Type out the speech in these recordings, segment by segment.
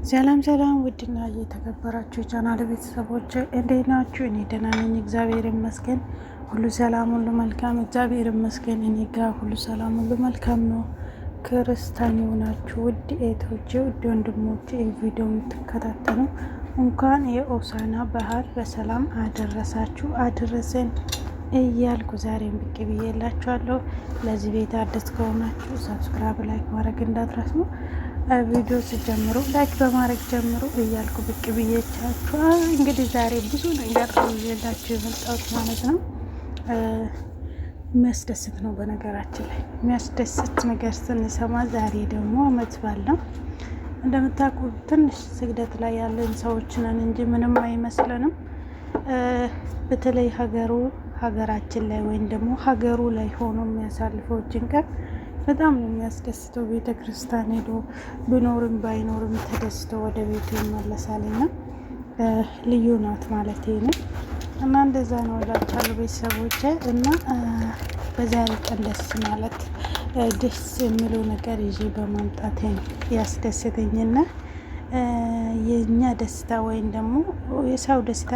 ሰላም ሰላም፣ ውድና እየተከበራችሁ ቻናል ቤተሰቦች እንዴት ናችሁ? እኔ ደህና ነኝ፣ እግዚአብሔር ይመስገን። ሁሉ ሰላም፣ ሁሉ መልካም፣ እግዚአብሔር ይመስገን። እኔ ጋር ሁሉ ሰላም፣ ሁሉ መልካም ነው። ክርስቲያን የሆናችሁ ውድ እህቶቼ፣ ውድ ወንድሞቼ ቪዲዮ የምትከታተሉ እንኳን የሆሳዕና በዓል በሰላም አደረሳችሁ አደረሰን እያልኩ ዛሬም ብቅ ብዬላችኋለሁ። ለዚህ ቤት አዲስ ከሆናችሁ ሰብስክራይብ፣ ላይክ ማድረግ እንዳትረሱ። ቪዲዮ ሲጀምሩ ላይክ በማድረግ ጀምሩ እያልኩ ብቅ ብዬቻችኋል። እንግዲህ ዛሬ ብዙ ነገር ይዤላችሁ የመጣሁት ማለት ነው። የሚያስደስት ነው። በነገራችን ላይ የሚያስደስት ነገር ስንሰማ ዛሬ ደግሞ አመት በዓል ነው። እንደምታውቁ ትንሽ ስግደት ላይ ያለን ሰዎች ነን እንጂ ምንም አይመስለንም። በተለይ ሀገራችን ላይ ወይም ደግሞ ሀገሩ ላይ ሆኖ የሚያሳልፈው ጭንቀት በጣም ነው የሚያስደስተው። ቤተ ክርስቲያን ሄዶ ቢኖርም ባይኖርም ተደስቶ ወደ ቤቱ ይመለሳል እና ልዩ ናት ማለት ነው። እና እንደዛ ነው እላችኋለሁ ቤተሰቦች። እና በዛሬ ቀን ደስ ማለት ደስ የሚለው ነገር ይዤ በማምጣት ነው ያስደስተኝና የእኛ ደስታ ወይም ደግሞ የሰው ደስታ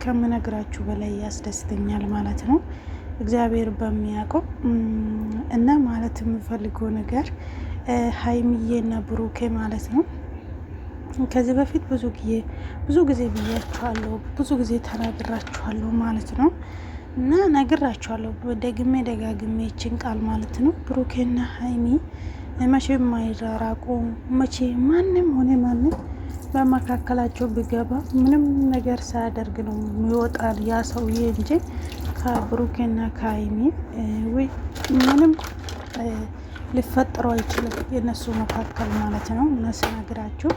ከምነግራችሁ በላይ ያስደስተኛል ማለት ነው። እግዚአብሔር በሚያውቀው እና ማለት የምፈልገው ነገር ሀይሚዬና ብሩኬ ማለት ነው። ከዚህ በፊት ብዙ ጊዜ ብያችኋለሁ፣ ብዙ ጊዜ ተናግራችኋለሁ ማለት ነው። እና ነግራችኋለሁ ደግሜ ደጋግሜ ይችን ቃል ማለት ነው። ብሩኬና ሀይሚ መቼም ማይራራቁ፣ መቼ ማንም ሆነ ማንም በመካከላቸው ቢገባ ምንም ነገር ሳያደርግ ነው የሚወጣል ያ ሰውዬ እንጂ ከብሩኬና ከሀይሚ ምንም ሊፈጠሩ አይችልም የነሱ መካከል ማለት ነው። እነሱ ነግራችሁ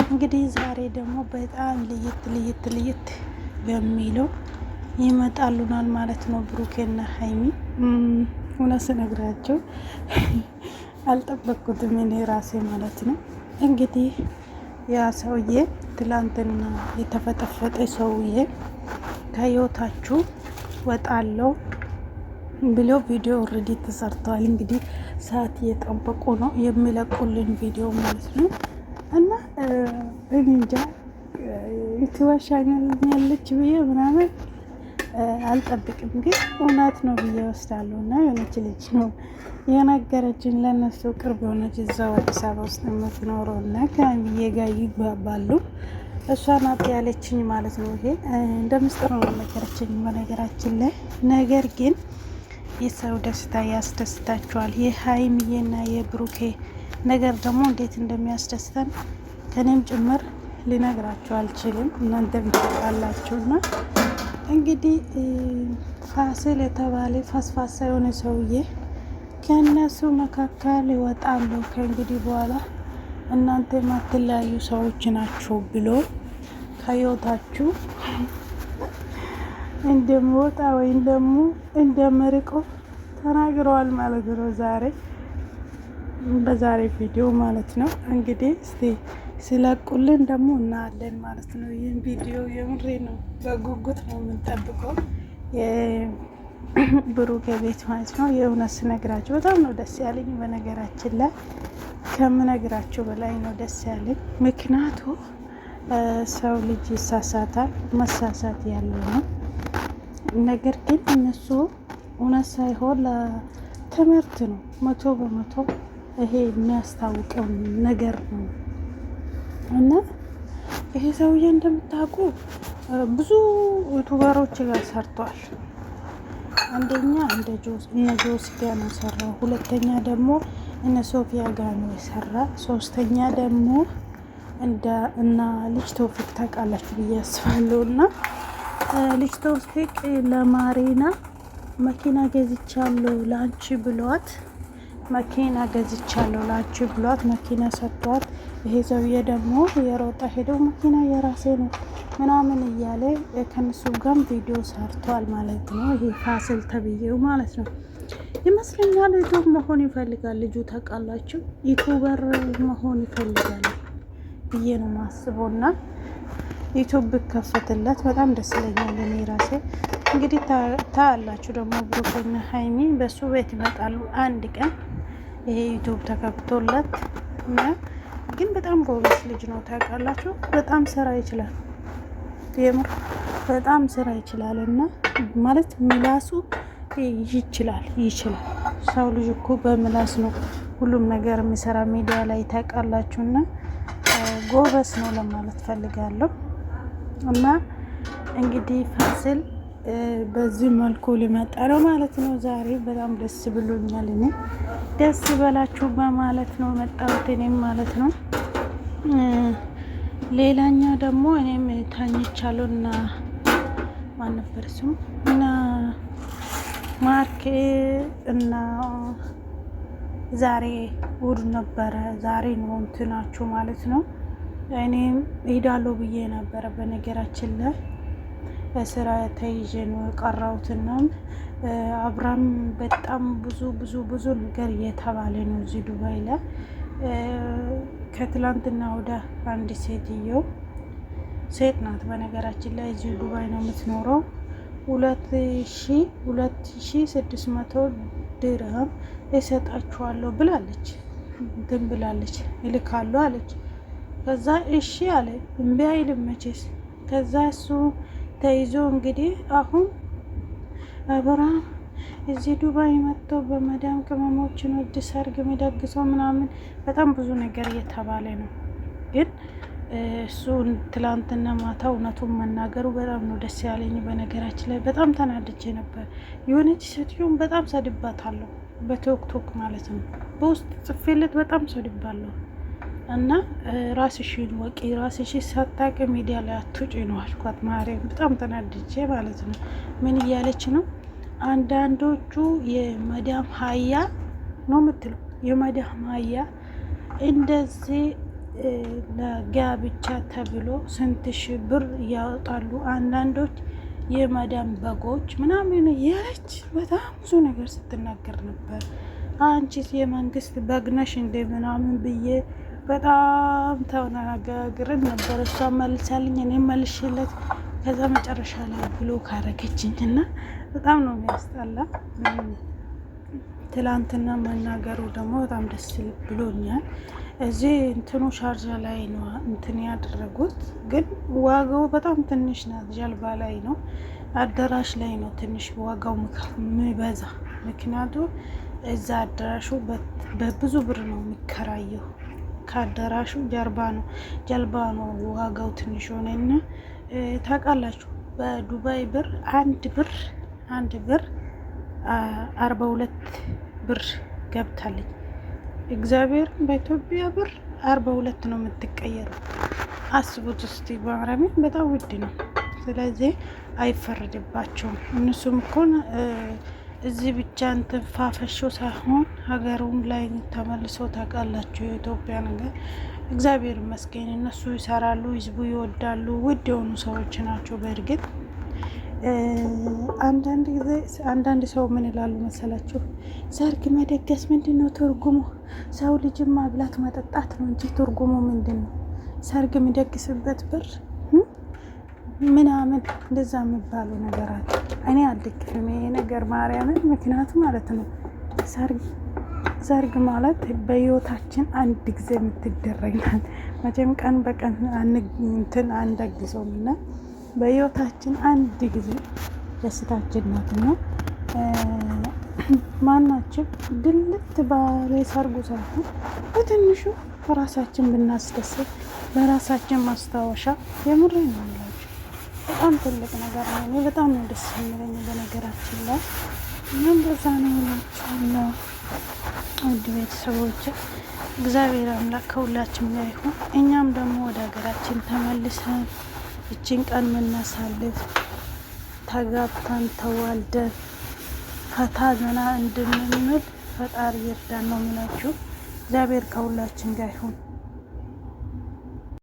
እንግዲህ ዛሬ ደግሞ በጣም ልይት በሚለው ይመጣሉናል ማለት ነው። ብሩኬና ሀይሚ እውነት ነግራችሁ አልጠበቅኩትም እኔ ራሴ ማለት ነው። እንግዲህ ያ ሰውዬ ትላንትና የተፈጠፈጠ ሰውዬ ከህይወታችሁ ወጣለው ብሎ ቪዲዮ ኦልሬዲ ተሰርተዋል። እንግዲህ ሰዓት እየጠበቁ ነው የሚለቁልን ቪዲዮ ማለት ነው። እና እኔ እንጃ ትዋሻኛለች ብዬ ምናምን አልጠብቅም፣ ግን እውነት ነው ብዬ ወስዳለሁ። እና የሆነች ልጅ ነው የነገረችን፣ ለእነሱ ቅርብ የሆነች እዛው አዲስ አበባ ውስጥ የምትኖረው እና ከሀይሚዬ ጋር ይግባባሉ። እሷ ናት ያለችኝ ማለት ነው። ይሄ እንደ ምስጢር ነው ነገረችኝ በነገራችን ላይ። ነገር ግን የሰው ደስታ ያስደስታችኋል። የሀይሚዬና የብሩኬ ነገር ደግሞ እንዴት እንደሚያስደስተን ከኔም ጭምር ሊነግራችሁ አልችልም፣ እናንተ ብታውቃላችሁና እንግዲህ ፋሲል የተባለ ፋስፋሳ የሆነ ሰውዬ ከእነሱ መካከል ይወጣሉ ከእንግዲህ በኋላ እናንተ ማትለያዩ ሰዎች ናቸው ብሎ ከህይወታችሁ እንደሚወጣ ወይም ደግሞ እንደምርቆ ተናግረዋል ማለት ነው። በዛሬ ቪዲዮ ማለት ነው። እንግዲህ እስቲ ሲለቁልን ደግሞ እናያለን ማለት ነው። ይህን ቪዲዮ የምሬ ነው በጉጉት ነው የምንጠብቀው የብሩኬ ቤት ማለት ነው። የእውነት ስነግራችሁ በጣም ነው ደስ ያለኝ በነገራችን ላይ ከምነግራቸው በላይ ነው ደስ ያለኝ። ምክንያቱ ሰው ልጅ ይሳሳታል፣ መሳሳት ያለው ነው። ነገር ግን እነሱ እውነት ሳይሆን ለትምህርት ነው 100% ይሄ የሚያስታውቀው ነገር ነው። እና ይሄ ሰውዬ እንደምታውቁ ብዙ ዩቱበሮች ጋር ሰርቷል። አንደኛ እነ ጆስ ጋር ነው ሰራው፣ ሁለተኛ ደግሞ እነ ሶፊያ ጋር ነው የሰራ፣ ሶስተኛ ደግሞ እና ልጅ ተውፊቅ ታውቃላችሁ ብዬ አስባለሁ። እና ልጅ ተውፊቅ ለማሪና መኪና ገዝቻለሁ ላንቺ ብሏት መኪና ሰጥቷት፣ ይሄ ሰውዬ ደግሞ የሮጣ ሄደው መኪና የራሴ ነው ምናምን እያለ ከነሱ ጋር ቪዲዮ ሰርቷል ማለት ነው። ይሄ ፋሲል ተብዬው ማለት ነው ይመስለኛል። ዩቱብ መሆን ይፈልጋል ልጁ ታውቃላችሁ፣ ዩቱበር መሆን ይፈልጋል ብዬ ነው ማስበው። እና ዩቱብ ብከፈትለት በጣም ደስ ይለኛል እኔ ራሴ። እንግዲህ ታያላችሁ ደግሞ ብሩክና ሀይሚ በሱ ቤት ይመጣሉ አንድ ቀን ይሄ ዩቱብ ተከፍቶለት እና ግን በጣም ጎበዝ ልጅ ነው ታውቃላችሁ። በጣም ስራ ይችላል፣ የምር በጣም ስራ ይችላል። እና ማለት ምላሱ ይችላል። ሰው ልጅ እኮ በምላስ ነው ሁሉም ነገር የሚሰራ ሚዲያ ላይ ታውቃላችሁ። እና ጎበዝ ነው ለማለት ፈልጋለሁ። እና እንግዲህ ፋሲል በዚህ መልኩ ሊመጣ ነው ማለት ነው ዛሬ። በጣም ደስ ብሎኛል። እኔ ደስ ይበላችሁ በማለት ነው መጣሁት እኔም ማለት ነው። ሌላኛው ደግሞ እኔም ታኝቻለሁ እና ማን ነበር ስሙ እና ማርክ እና ዛሬ እሑድ ነበረ። ዛሬ ነው እንትናችሁ ማለት ነው። እኔም ሄዳለሁ ብዬ ነበረ። በነገራችን ላይ በስራ ተይዤ ነው የቀረሁትና አብራም በጣም ብዙ ነገር እየተባለ ነው እዚህ ዱባይ ላይ። ከትላንትና ወደ አንድ ሴት ናት በነገራችን ላይ እዚህ ዱባይ ነው የምትኖረው። 2600 ድርሃም እሰጣችኋለሁ ብላለች። እንትን ብላለች እልካለሁ አለች። ከዛ እሺ አለ። እምቢ አይልም መቼስ። ከዛ እሱ ተይዞ እንግዲህ አሁን አብርሃም እዚህ ዱባይ መጥቶ በመዳም ቅመሞችን ወድ ሰርግ የሚደግሰው ምናምን በጣም ብዙ ነገር እየተባለ ነው። ግን እሱ ትላንትና ማታ እውነቱን መናገሩ በጣም ነው ደስ ያለኝ። በነገራችን ላይ በጣም ተናድጄ ነበር። የሆነች ሴትዮን በጣም ሰድባታለሁ፣ በቶክቶክ ማለት ነው። በውስጥ ጽፌለት በጣም ሰድባለሁ። እና ራስሽን ወቂ፣ ራስሽን ሳታውቂ ሚዲያ ላይ አትውጪ ነው አልኳት። ማርያም በጣም ተናድጄ ማለት ነው። ምን እያለች ነው? አንዳንዶቹ የመዳም ሀያ ነው የምትለው፣ የመዳም ሀያ እንደዚህ ለጋብቻ ተብሎ ስንት ሺህ ብር ያወጣሉ። አንዳንዶች የመዳም በጎች ምናምን እያለች በጣም ብዙ ነገር ስትናገር ነበር። አንቺስ የመንግስት በግነሽ እንደ ምናምን ብዬ በጣም ተነጋግረን ነበር። እሷ መልሳልኝ፣ እኔ መልሽለት። ከዛ መጨረሻ ላይ ብሎ ካረገችኝ እና በጣም ነው የሚያስጠላ። ትላንትና መናገሩ ደግሞ በጣም ደስ ብሎኛል። እዚህ እንትኑ ሻርጃ ላይ ነው እንትን ያደረጉት፣ ግን ዋጋው በጣም ትንሽ ናት። ጀልባ ላይ ነው፣ አዳራሽ ላይ ነው ትንሽ ዋጋው የሚበዛ። ምክንያቱ እዛ አዳራሹ በብዙ ብር ነው የሚከራየው። ከአዳራሹ ጀልባ ነው ዋጋው ትንሽ ሆነና ታውቃላችሁ። በዱባይ ብር አንድ ብር 42 ብር ገብታለች። እግዚአብሔር በኢትዮጵያ ብር 42 ነው የምትቀየረው። አስቡት እስቲ በአረሜን በጣም ውድ ነው። ስለዚህ አይፈረድባቸውም። እነሱም እኮ እዚህ ብቻ እንትን ፋፈሾ ሳይሆን ሀገሩም ላይ ተመልሰው ታውቃላችሁ። የኢትዮጵያ ነገር እግዚአብሔር ይመስገን እነሱ ይሰራሉ፣ ህዝቡ ይወዳሉ፣ ውድ የሆኑ ሰዎች ናቸው። በእርግጥ አንዳንድ ሰው ምን ይላሉ መሰላችሁ? ሰርግ መደገስ ምንድን ነው ትርጉሙ? ሰው ልጅም ማብላት መጠጣት ነው እንጂ ትርጉሙ ምንድን ነው? ሰርግ የሚደግስበት ብር ምናምን እንደዛ የሚባሉ ነገር አለ። እኔ አልደግፍም ይሄ ነገር ማርያምን። ምክንያቱ ማለት ነው ሰርግ ማለት በህይወታችን አንድ ጊዜ የምትደረግናል። መቼም ቀን በቀን እንትን አንደግሰውም እና በህይወታችን አንድ ጊዜ ደስታችን ናት እና ማናችን ድልት ባለ ሰርጉ ሳይሆን በትንሹ ራሳችን ብናስደስት በራሳችን ማስታወሻ የምር ነው የሚላቸው በጣም ትልቅ ነገር ነው። እኔ በጣም ነው ደስ የሚለኝ በነገራችን ላይ እናም በዛ ነው ነው ውድ ቤተሰቦች እግዚአብሔር አምላክ ከሁላችን ጋር ይሁን። እኛም ደግሞ ወደ ሀገራችን ተመልሰን እችን ቀን ምናሳልፍ ተጋብተን ተዋልደን ፈታ ዘና እንድንምል ፈጣሪ ይርዳን ነው የምላችሁ። እግዚአብሔር ከሁላችን ጋር ይሁን።